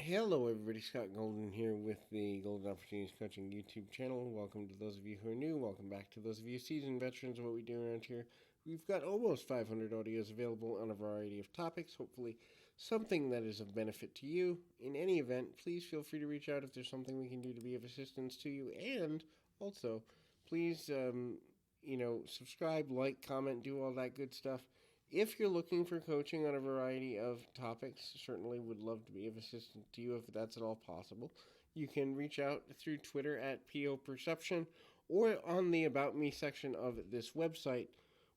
Hello, everybody. Scott Golden here with the Golden Opportunities Coaching YouTube channel. Welcome to those of you who are new. Welcome back to those of you seasoned veterans of what we do around here. We've got almost 500 audios available on a variety of topics. Hopefully, something that is of benefit to you. In any event, please feel free to reach out if there's something we can do to be of assistance to you. And also, please, subscribe, like, comment, do all that good stuff. If you're looking for coaching on a variety of topics, certainly would love to be of assistance to you if that's at all possible. You can reach out through Twitter at PO Perception or on the About Me section of this website,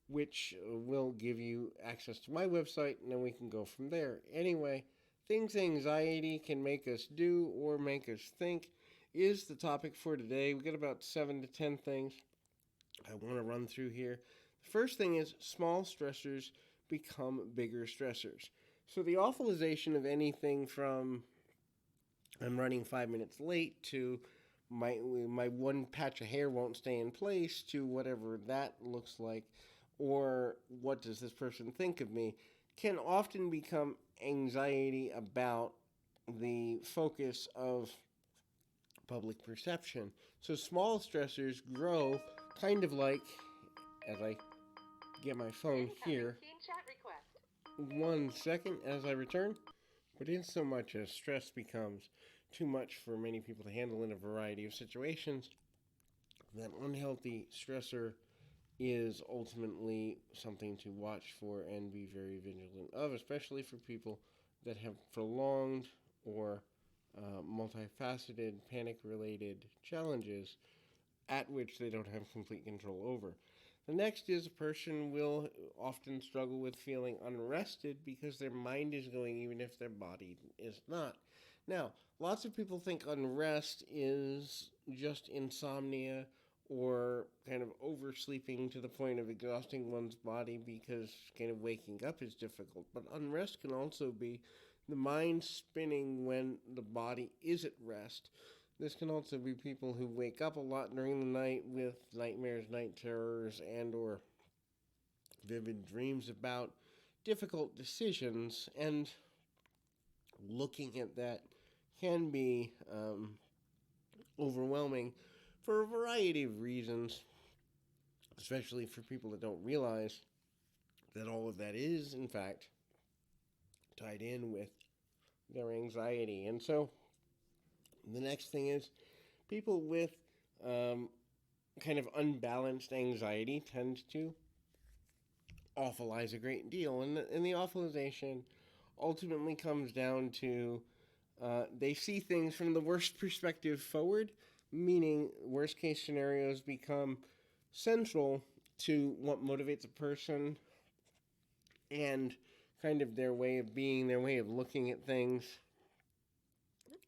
which will give you access to my website, and then we can go from there. Anyway, things anxiety can make us do or make us think is the topic for today. We got about 7 to 10 things I want to run through here. The first thing is small stressors become bigger stressors. So the awfulization of anything from I'm running 5 minutes late to my one patch of hair won't stay in place to whatever that looks like, or what does this person think of me, can often become anxiety about the focus of public perception. So small stressors grow kind of like, as I get my phone here, 1 second as I return. But in so much as stress becomes too much for many people to handle in a variety of situations, that unhealthy stressor is ultimately something to watch for and be very vigilant of, especially for people that have prolonged or multifaceted panic-related challenges at which they don't have complete control over. The next is a person will often struggle with feeling unrested because their mind is going even if their body is not. Now, lots of people think unrest is just insomnia or kind of oversleeping to the point of exhausting one's body because kind of waking up is difficult. But unrest can also be the mind spinning when the body is at rest. This can also be people who wake up a lot during the night with nightmares, night terrors, and or vivid dreams about difficult decisions, and looking at that can be overwhelming for a variety of reasons, especially for people that don't realize that all of that is, in fact, tied in with their anxiety. And so the next thing is people with kind of unbalanced anxiety tend to awfulize a great deal. And the awfulization ultimately comes down to they see things from the worst perspective forward, meaning worst case scenarios become central to what motivates a person and kind of their way of being, their way of looking at things,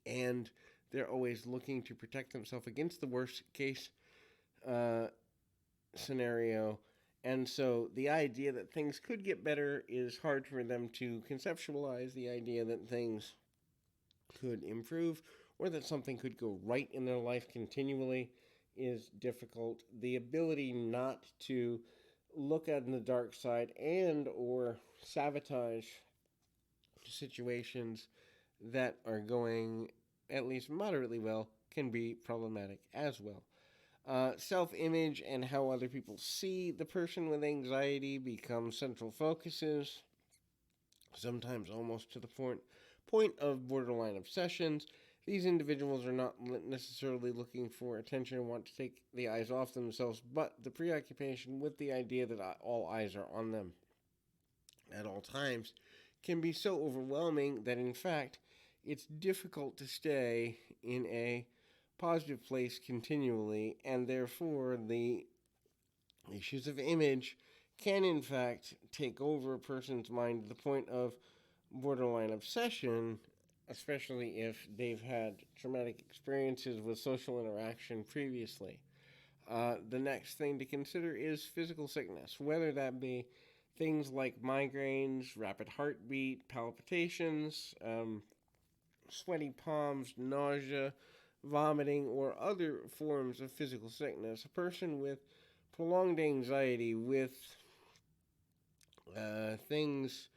and they're always looking to protect themselves against the worst case scenario. And so the idea that things could get better is hard for them to conceptualize. The idea that things could improve or that something could go right in their life continually is difficult. The ability not to look at the dark side and or sabotage situations that are going at least moderately well can be problematic as well. Self-image and how other people see the person with anxiety become central focuses, sometimes almost to the point of borderline obsessions. These individuals are not necessarily looking for attention and want to take the eyes off themselves, but the preoccupation with the idea that all eyes are on them at all times can be so overwhelming that, in fact, it's difficult to stay in a positive place continually, and therefore the issues of image can, in fact, take over a person's mind to the point of borderline obsession, especially if they've had traumatic experiences with social interaction previously. The next thing to consider is physical sickness, whether that be things like migraines, rapid heartbeat, palpitations, sweaty palms, nausea, vomiting, or other forms of physical sickness. A person with prolonged anxiety, with things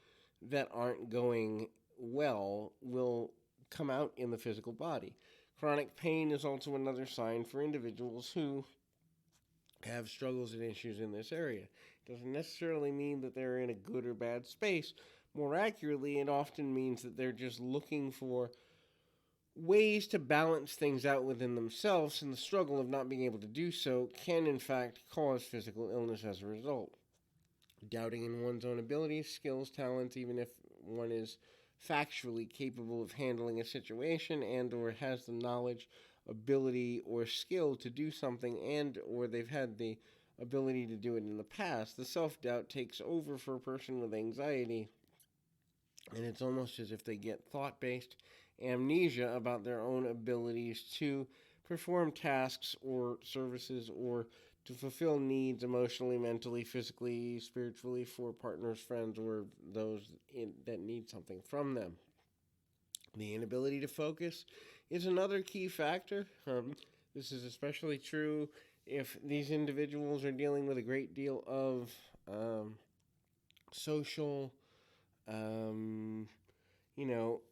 that aren't going well, will come out in the physical body. Chronic pain is also another sign for individuals who have struggles and issues in this area. It doesn't necessarily mean that they're in a good or bad space. More accurately, it often means that they're just looking for ways to balance things out within themselves, and the struggle of not being able to do so can, in fact, cause physical illness as a result. Doubting in one's own abilities, skills, talents, even if one is factually capable of handling a situation and or has the knowledge, ability, or skill to do something, and or they've had the ability to do it in the past, the self-doubt takes over for a person with anxiety, and it's almost as if they get thought-based amnesia about their own abilities to perform tasks or services or to fulfill needs emotionally, mentally, physically, spiritually for partners, friends, or those that need something from them. The inability to focus is another key factor. This is especially true if these individuals are dealing with a great deal of social,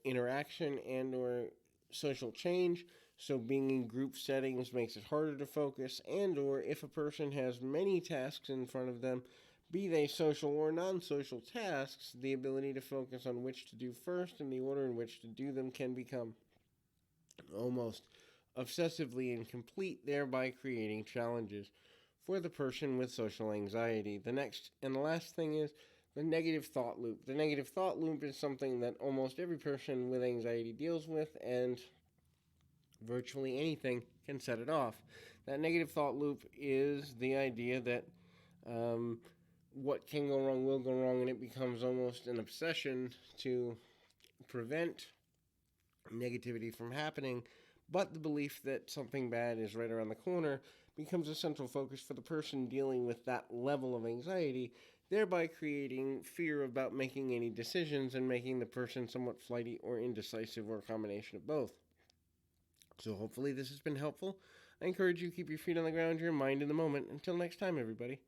interaction and or social change. So being in group settings makes it harder to focus, and or if a person has many tasks in front of them, be they social or non-social tasks, the ability to focus on which to do first and the order in which to do them can become almost obsessively incomplete, thereby creating challenges for the person with social anxiety. The next and the last thing is the negative thought loop. The negative thought loop is something that almost every person with anxiety deals with, and virtually anything can set it off. That negative thought loop is the idea that what can go wrong will go wrong, and it becomes almost an obsession to prevent negativity from happening. But the belief that something bad is right around the corner becomes a central focus for the person dealing with that level of anxiety, thereby creating fear about making any decisions and making the person somewhat flighty or indecisive, or a combination of both. So hopefully this has been helpful. I encourage you to keep your feet on the ground, your mind in the moment. Until next time, everybody.